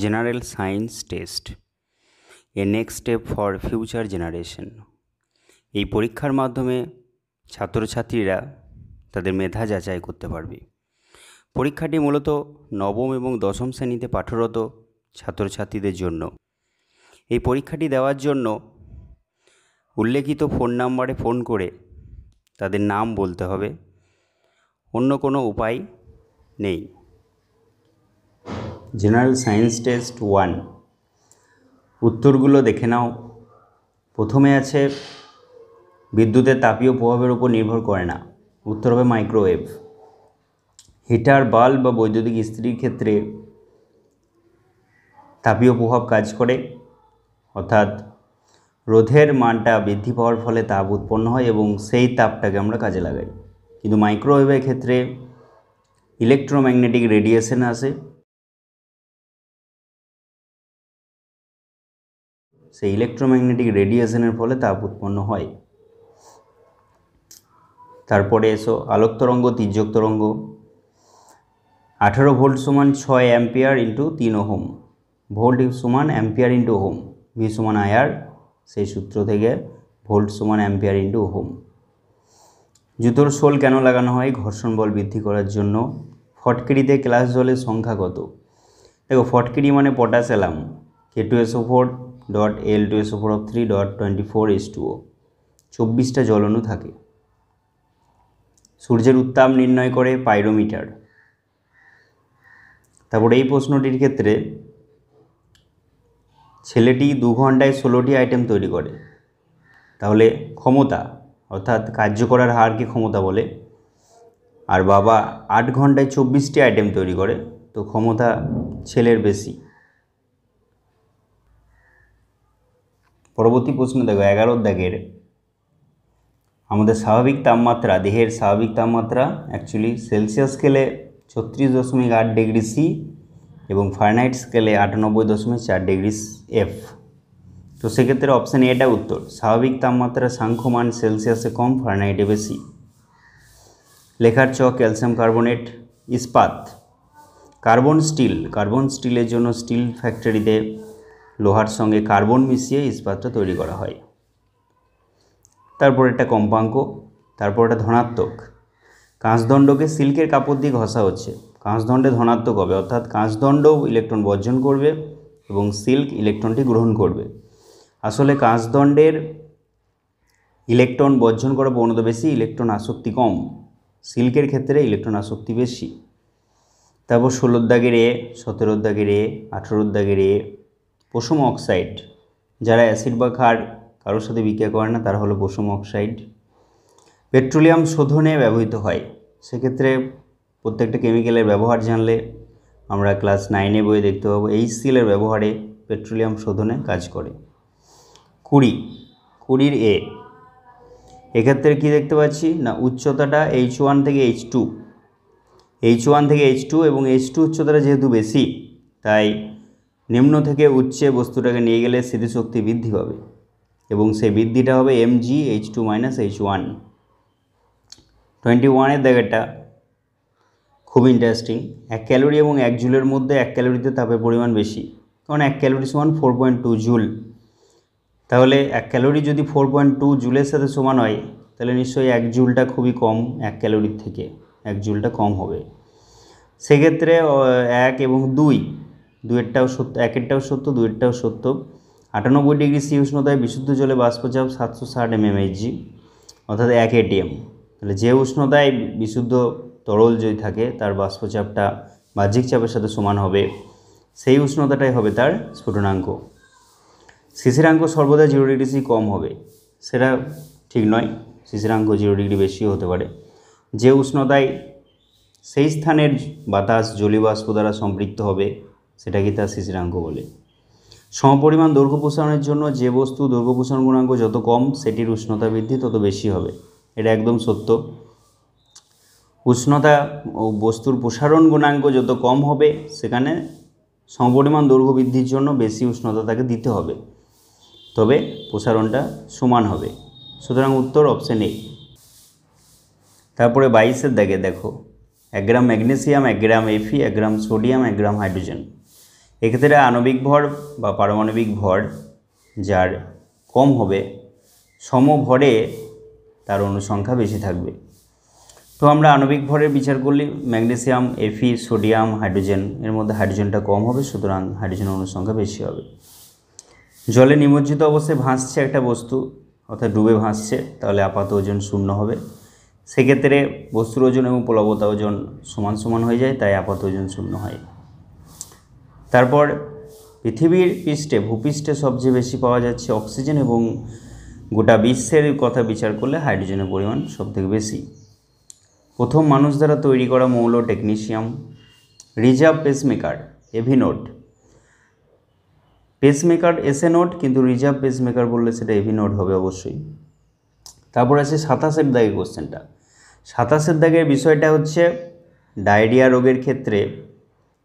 General science test A next step for future generation. এই পরীক্ষার মাধ্যমে ছাত্রছাত্রীরা তাদের মেধা যাচাই করতে পারবে। পরীক্ষাটি মূলত নবম এবং দশম শ্রেণীতে পাঠরত ছাত্রছাত্রীদের জন্য। এই পরীক্ষাটি দেওয়ার জন্য উল্লেখিত ফোন নাম্বারে ফোন করে তাদের নাম বলতে হবে, অন্য কোনো উপায় নেই। জেনারেল সায়েন্স টেস্ট 1, উত্তরগুলো দেখে নাও। প্রথমে আছে বিদ্যুতের তাপীয় প্রভাবের উপর নির্ভর করে না, উত্তর হবে মাইক্রোওয়েভ। হিটার, বাল্ব বা বৈদ্যুতিক ইস্ত্রির ক্ষেত্রে তাপীয় প্রভাব কাজ করে, অর্থাৎ রোধের মানটা বৃদ্ধি পাওয়ার ফলে তাপ উৎপন্ন হয় এবং সেই তাপটাকে আমরা কাজে লাগাই। কিন্তু মাইক্রোওয়েভের ক্ষেত্রে ইলেকট্রোম্যাগনেটিক রেডিয়েশন আসে, সেই ইলেকট্রোম্যাগনেটিক রেডিয়েশনের ফলে তাপ উৎপন্ন হয়। তারপরে এসো আলোক তরঙ্গ, তির্যক তরঙ্গ। 18 ভোল্ট সমান 6 অ্যাম্পিয়ার ইন্টু 3 ওহম, ভোল্ট সমান অ্যাম্পিয়ার ইন্টু ওহম, ভি সমান আইআর, সেই সূত্র থেকে ভোল্ট সমান অ্যাম্পিয়ার ইন্টু ওহম। জুতোর সোল কেন লাগানো হয়? ঘর্ষণ বল বৃদ্ধি করার জন্য। ফটকিরিতে ক্লাস জলের সংখ্যা কত? দেখো, ফটকিরি মানে পটাশ অ্যালাম, K2SO4.L2SO4(3.24:2O), 24টা জলঅণু থাকে। সূর্যের উত্তাপ নির্ণয় করে পাইরোমিটার। তারপর এই প্রশ্নটির ক্ষেত্রে ছেলেটি 2 ঘন্টায় 16টি আইটেম তৈরি করে, তাহলে ক্ষমতা অর্থাৎ কার্য করার হারকে ক্ষমতা বলে। আর বাবা 8 ঘন্টায় 24টি আইটেম তৈরি করে, তো ক্ষমতা ছেলের বেশি। পরবর্তী প্রশ্ন দেখো, 11 দাগের, আমাদের স্বাভাবিক তাপমাত্রা, দেহের স্বাভাবিক তাপমাত্রা অ্যাকচুয়ালি সেলসিয়াস স্কেলে 36.8 ডিগ্রি সি এবং ফারেনহাইট স্কেলে 98.4 ডিগ্রি এফ। তো সেক্ষেত্রে অপশান এটা উত্তর। স্বাভাবিক তাপমাত্রা সাংখ্যমান সেলসিয়াসে কম, ফারেনহাইটে বেশি। লেখার ছক, ক্যালসিয়াম কার্বনেট। ইস্পাত, কার্বন স্টিল। কার্বন স্টিলের জন্য স্টিল ফ্যাক্টরিতে লোহার সঙ্গে কার্বন মিশিয়ে ইস্পাতটা তৈরি করা হয়। তারপর একটা কম্পাঙ্ক, তারপর একটা ধনাত্মক। কাঁচদণ্ডকে সিল্কের কাপড় দিয়ে ঘষা হচ্ছে, কাঁচদণ্ডে ধনাত্মক হবে, অর্থাৎ কাঁচদণ্ড ইলেকট্রন বর্জন করবে এবং সিল্ক ইলেকট্রনটি গ্রহণ করবে। আসলে কাঁচদণ্ডের ইলেকট্রন বর্জন করা প্রবণতা বেশি, ইলেকট্রন আসক্তি কম। সিল্কের ক্ষেত্রে ইলেকট্রন আসক্তি বেশি। তারপর 16 দাগের এ, 17 দাগের এ, 18 দাগের এ, পশম অক্সাইড। যারা অ্যাসিড বা ক্ষার কারোর সাথে বিক্রিয়া করে না তারা হলো পশম অক্সাইড। পেট্রোলিয়াম শোধনে ব্যবহৃত হয়, সেক্ষেত্রে প্রত্যেকটা কেমিক্যালের ব্যবহার জানলে আমরা ক্লাস 9 বইয়ে দেখতে পাবো HCl এর ব্যবহারে পেট্রোলিয়াম শোধনে কাজ করে। 20 এ, এক্ষেত্রে কি দেখতে পাচ্ছি না, উচ্চতাটা H1 থেকে H2, H1 থেকে H2 এবং H2 উচ্চতাটা যেহেতু বেশি, তাই নিম্ন থেকে উচ্চে বস্তুটাকে নিয়ে গেলে স্মৃতিশক্তি বৃদ্ধি পাবে এবং সেই বৃদ্ধিটা হবে mgH2 - H1। 21 দাগেরটা খুব ইন্টারেস্টিং। 1 ক্যালোরি এবং 1 জুলের মধ্যে 1 ক্যালোরিতে তাপের পরিমাণ বেশি, কারণ 1 ক্যালোরি সমান 4.2 জুল। তাহলে 1 ক্যালোরি যদি 4.2 জুলের সাথে সমান হয়, তাহলে নিশ্চয়ই 1 জুলটা খুবই কম, 1 ক্যালোরির থেকে 1 জুলটা কম হবে। সেক্ষেত্রে 1 এবং 2, দুয়েরটাও সত্য, একেরটাও সত্য, দুয়েরটাও সত্য। 98 ডিগ্রি সি উষ্ণতায় বিশুদ্ধ জলে বাষ্পচাপ 760 mmHg, অর্থাৎ 1 atm। তাহলে যে উষ্ণতায় বিশুদ্ধ তরল যদি থাকে তার বাষ্পচাপটা বাহ্যিক চাপের সাথে সমান হবে, সেই উষ্ণতাটাই হবে তার স্ফুটনাঙ্ক। শিশিরাঙ্ক সর্বদা 0 ডিগ্রি সি কম হবে, সেটা ঠিক নয়, শিশিরাঙ্ক 0 ডিগ্রি বেশিও হতে পারে। যে উষ্ণতায় সেই স্থানের বাতাস জলীয় বাষ্প দ্বারা সম্পৃক্ত হবে সেটাকে তার শিশিরাঙ্ক বলে। সমপরিমাণ দৈর্ঘ্য প্রসারণের জন্য যে বস্তু দৈর্ঘ্য প্রসারণ গুণাঙ্ক যত কম, সেটির উষ্ণতা বৃদ্ধি তত বেশি হবে, এটা একদম সত্য। উষ্ণতা ও বস্তুর প্রসারণ গুণাঙ্ক যত কম হবে, সেখানে সমপরিমাণ দৈর্ঘ্য বৃদ্ধির জন্য বেশি উষ্ণতা তাকে দিতে হবে, তবে প্রসারণটা সমান হবে। সুতরাং উত্তর অপশন এ। তারপরে 22 দাগে দেখো, 1 গ্রাম ম্যাগনেসিয়াম, 1 গ্রাম Fe, 1 গ্রাম সোডিয়াম, 1 গ্রাম হাইড্রোজেন এক্ষেত্রে আণবিক ভর বা পারমাণবিক ভর যার কম হবে সমভরে তার অনুসংখ্যা বেশি থাকবে। তো আমরা আণবিক ভরের বিচার করলে ম্যাগনেসিয়াম, এফি, সোডিয়াম, হাইড্রোজেন, এর মধ্যে হাইড্রোজেনটা কম হবে, সুতরাং হাইড্রোজেনের অনুসংখ্যা বেশি হবে। জলে নিমজ্জিত অবস্থায় ভাসছে একটা বস্তু, অর্থাৎ ডুবে ভাসছে, তাহলে আপাত ওজন 0 হবে। সেক্ষেত্রে বস্তুর ওজন এবং প্লবতা ওজন সমান সমান হয়ে যায়, তাই আপাত ওজন 0 হয়। তারপর পৃথিবীর পৃষ্ঠে, ভূপৃষ্ঠে সবচেয়ে বেশি পাওয়া যাচ্ছে অক্সিজেন, এবং গোটা বিশ্বের কথা বিচার করলে হাইড্রোজেনের পরিমাণ সবথেকে বেশি। প্রথম মানুষ দ্বারা তৈরি করা মৌল technetium. Reserve pacemaker AV node. Pacemaker SA node, কিন্তু রিজার্ভ পেসমেকার বললে সেটা এভি নোড হবে অবশ্যই। তারপর আছে 27 দাগের কোশ্চেনটা। 27 দাগের বিষয়টা হচ্ছে ডায়রিয়া রোগের ক্ষেত্রে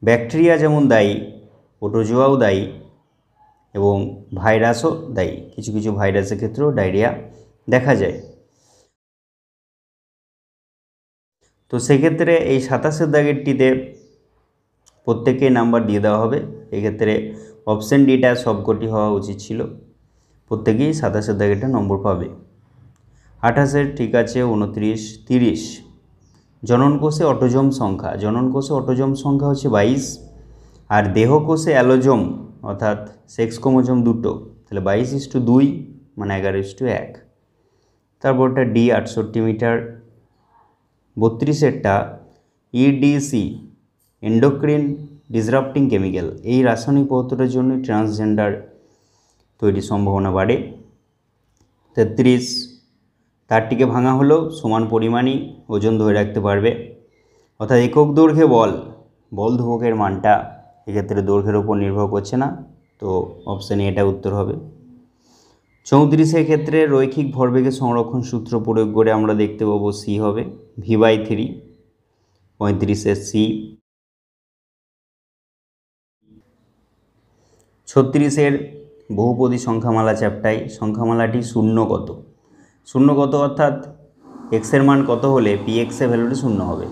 ব্যাকটেরিয়া যেমন দায়ী, প্রোটোজোয়াও দায়ী এবং ভাইরাসও দায়ী। কিছু কিছু ভাইরাসের ক্ষেত্রেও ডায়রিয়া দেখা যায়। তো সেক্ষেত্রে এই 27 দাগেরটিতে প্রত্যেককে নাম্বার দিয়ে দেওয়া হবে। এক্ষেত্রে অপশন ডিটা সবকটি হওয়া উচিত ছিল, প্রত্যেকেই 27 দাগেরটা নম্বর পাবে। 28 ঠিক আছে, 29, 30। জননকোষে অটোজোম সংখ্যা। জননকোষে অটোজোম সংখ্যা হচ্ছে 22, আর দেহকোষে অ্যালোজোম অর্থাৎ সেক্স ক্রোমোজোম 2, তাহলে 22:2 মানে 11:1। তারপরটা ডি 68 মিটার। 32-এরটা ইডিসি এন্ডোক্রিন ডিসরাপ্টিং কেমিক্যাল, এই রাসায়নিক পদার্থটার জন্য ট্রান্সজেন্ডার তৈরির সম্ভাবনা বাড়ে। 33, তারটিকে ভাঙা হলেও সমান পরিমাণই ওজন ধরে রাখতে পারবে, অর্থাৎ একক দৈর্ঘ্যে বল ধ্রুবকের মানটা এক্ষেত্রে দৈর্ঘ্যের উপর নির্ভর করছে না, তো অপশানে এটা উত্তর হবে। 34-এর ক্ষেত্রে রৈখিক ভরবেগের সংরক্ষণ সূত্র প্রয়োগ করে আমরা দেখতে পাবো সি হবে, v/3। 35-এর সি। 36-এর বহুপদী সংখ্যামালা চ্যাপ্টায় সংখ্যামালাটি শূন্য কত অর্থাৎ এক্সের মান কত হলে পিএক্সের ভ্যালুটা 0 হবে।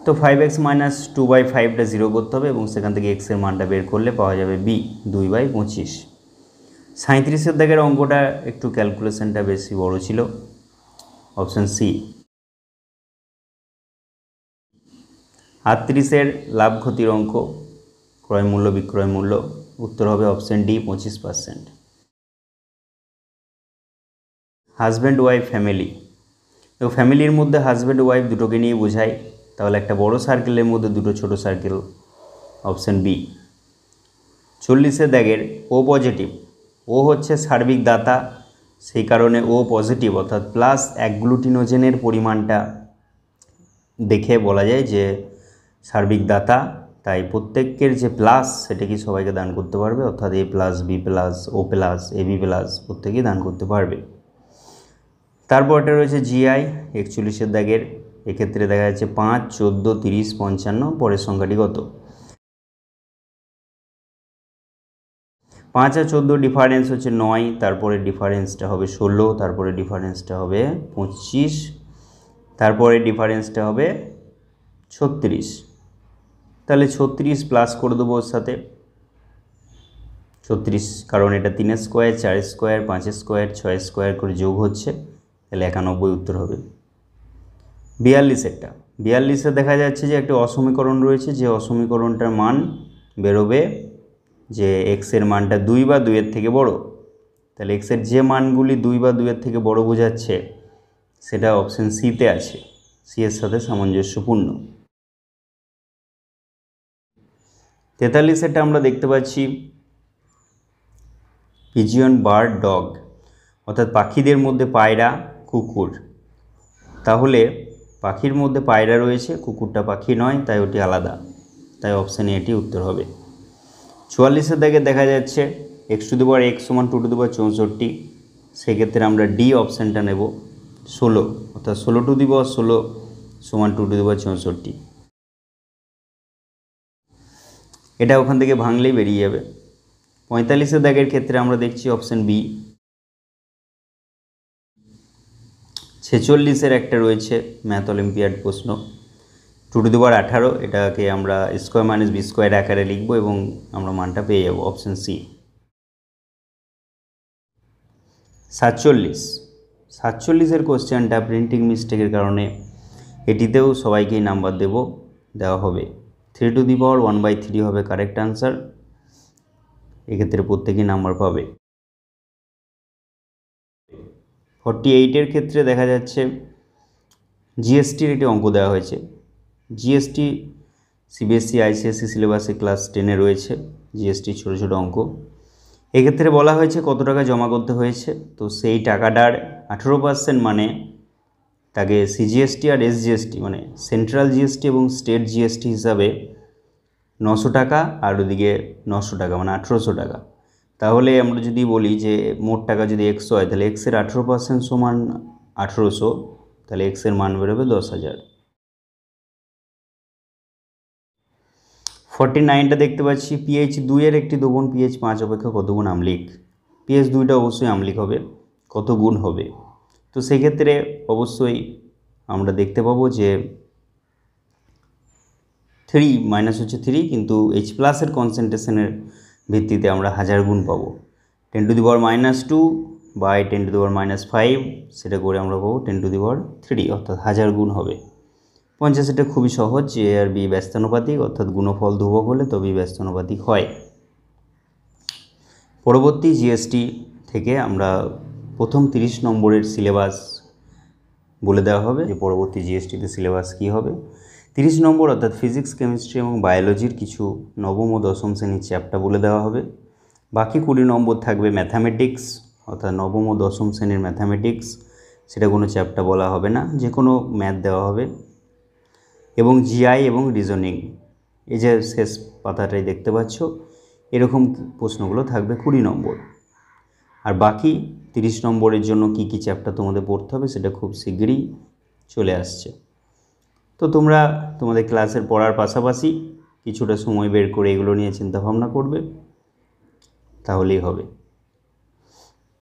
তো 5x - 2/5টা 0 করতে হবে, এবং সেখান থেকে এক্সের মানটা বের করলে পাওয়া যাবে বি 2/25। 37-এর দাগের অঙ্কটা একটু ক্যালকুলেশনটা বেশি বড় ছিল, অপশান সি। 38-এর লাভ ক্ষতির অঙ্ক, ক্রয় মূল্য বিক্রয় মূল্য, উত্তর হবে option D 25%। Husband wife family. তো ফ্যামিলির মধ্যে হাজব্যান্ড ওয়াইফ দুটোকে নিয়ে বোঝায়, তাহলে একটা বড় সার্কেলের মধ্যে দুটো ছোট সার্কেল, অপশান বি। 40-এর দাগের ও পজিটিভ। ও হচ্ছে সার্বিক দাতা, সেই কারণে ও পজিটিভ অর্থাৎ প্লাস অ্যাগ্লুটিনোজেনের পরিমাণটা দেখে বলা যায় যে সার্বিক দাতা, তাই প্রত্যেকের যে প্লাস সেটা কি সবাইকে দান করতে পারবে, অর্থাৎ A+, B+, O+, AB+, প্রত্যেকেই দান করতে পারবে। তারপরটা রয়েছে জিআই 41-এর দাগের। এক্ষেত্রে দেখা যাচ্ছে 5, 14, 30, 55, পরের সংখ্যাটি কত? 5 আর 14 ডিফারেন্স হচ্ছে 9, তারপরে ডিফারেন্সটা হবে 16, তারপরে ডিফারেন্সটা হবে 25, তারপরে ডিফারেন্সটা হবে 36। তাহলে 36 প্লাস করে দেবো ওর সাথে 36, কারণ এটা 3 স্কোয়ার, 4 স্কোয়ার, 5 স্কোয়ার, 6 স্কোয়ার করে যোগ হচ্ছে, তাহলে 91 উত্তর হবে। 42-এরটা। 42-এ দেখা যাচ্ছে যে একটা অসমীকরণ রয়েছে, যে অসমীকরণটার মান বেরোবে যে এক্সের মানটা 2 বা 2-এর থেকে বড়, তাহলে এক্সের যে মানগুলি 2 বা 2-এর থেকে বড় বোঝাচ্ছে সেটা অপশান সিতে আছে, সি এর সাথে সামঞ্জস্যপূর্ণ। 43-এটা আমরা দেখতে পাচ্ছি পিজিয়ন, বার্ড, ডগ, অর্থাৎ পাখিদের মধ্যে পায়রা, কুকুর। তাহলে পাখির মধ্যে পায়রা রয়েছে, কুকুরটা পাখি নয়, তাই ওটি আলাদা, তাই অপশানে এটি উত্তর হবে। 44-এর দাগে দেখা যাচ্ছে x⁴ = 2^64, সেক্ষেত্রে আমরা ডি অপশানটা নেব 16, অর্থাৎ 16^16 = 2^64। এটা ওখান থেকে ভাঙলেই বেরিয়ে যাবে। 45-এর দাগের ক্ষেত্রে আমরা দেখছি অপশান বি। 46-এর একটা রয়েছে ম্যাথ অলিম্পিয়াড প্রশ্ন, 2^18 এটাকে আমরা স্কোয়ার মাইনাস বি স্কোয়ার আকারে লিখব এবং আমরা মানটা পেয়ে যাব অপশন সি। 47 কোশ্চেনটা প্রিন্টিং মিস্টেকের কারণে এটিতেও সবাইকেই নাম্বার দেওয়া হবে। 3^1/3 হবে কারেক্ট আনসার, এক্ষেত্রে প্রত্যেকেই নাম্বার পাবে। 48 ক্ষেত্রে দেখা যাচ্ছে জিএসটির একটি অঙ্ক দেওয়া হয়েছে। জিএসটি সিবিএসসি আইসিএসসি সিলেবাসে ক্লাস 10-এ রয়েছে জিএসটি ছোটো ছোটো অঙ্ক। এক্ষেত্রে বলা হয়েছে কত টাকা জমা করতে হয়েছে, তো সেই টাকাটার 18% মানে তাকে সিজিএসটি আর এসজিএসটি মানে সেন্ট্রাল জিএসটি এবং স্টেট জিএসটি হিসাবে 900 টাকা আর ওদিকে 900 টাকা মানে 1800 টাকা। তাহলে আমরা যদি বলি যে মোট টাকা যদি 100 হয় তাহলে এক্সের 18% সমান 1800, তাহলে এক্সের মান বেরোবে 10,000। 49টা দেখতে পাচ্ছি পিএইচ 2-এর একটি দ্রবণ পিএইচ 5 অপেক্ষা কত গুণ আম্লিক। পিএইচ 2টা অবশ্যই আম্লিক হবে, কত গুণ হবে, তো সেক্ষেত্রে অবশ্যই আমরা দেখতে পাবো যে 3 মাইনাস হচ্ছে 3, কিন্তু H প্লাসের কনসেন্ট্রেশনের ভিত্তিতে আমরা 1000 গুণ পাবো। 10⁻2 বাই 10⁻5 সেটা করে আমরা পাবো 10⁻3, অর্থাৎ 1000 গুণ হবে। 50 এটা খুবই সহজ, এ আর বি ব্যস্তানুপাতিক, অর্থাৎ গুণফল ধ্রুবক হলে তবেই ব্যস্তানুপাতিক হয়। পরবর্তী জিএসটি থেকে আমরা প্রথম 30 নম্বরের সিলেবাস বলে দেওয়া হবে যে পরবর্তী জিএসটিতে সিলেবাস কী হবে। 30 নম্বর অর্থাৎ ফিজিক্স, কেমিস্ট্রি এবং বায়োলজির কিছু নবম ও দশম শ্রেণীর চ্যাপ্টার বলে দেওয়া হবে। বাকি 20 নম্বর থাকবে ম্যাথামেটিক্স, অর্থাৎ নবম ও দশম শ্রেণীর ম্যাথামেটিক্স, সেটা কোনো চ্যাপ্টার বলা হবে না, যে কোনো ম্যাথ দেওয়া হবে। এবং জিআই এবং রিজনিং, এই যে শেষ পাতাটাই দেখতে পাচ্ছ, এরকম প্রশ্নগুলো থাকবে 20 নম্বর। আর বাকি 30 নম্বরের জন্য কি কি চ্যাপ্টার তোমাদের পড়তে হবে সেটা খুব শীঘ্রই চলে আসছে। তো তোমরা তোমাদের ক্লাসের পড়ার পাশাপাশি কিছুটা সময় বের করে এগুলো নিয়ে চিন্তাভাবনা করবে, তাহলেই হবে।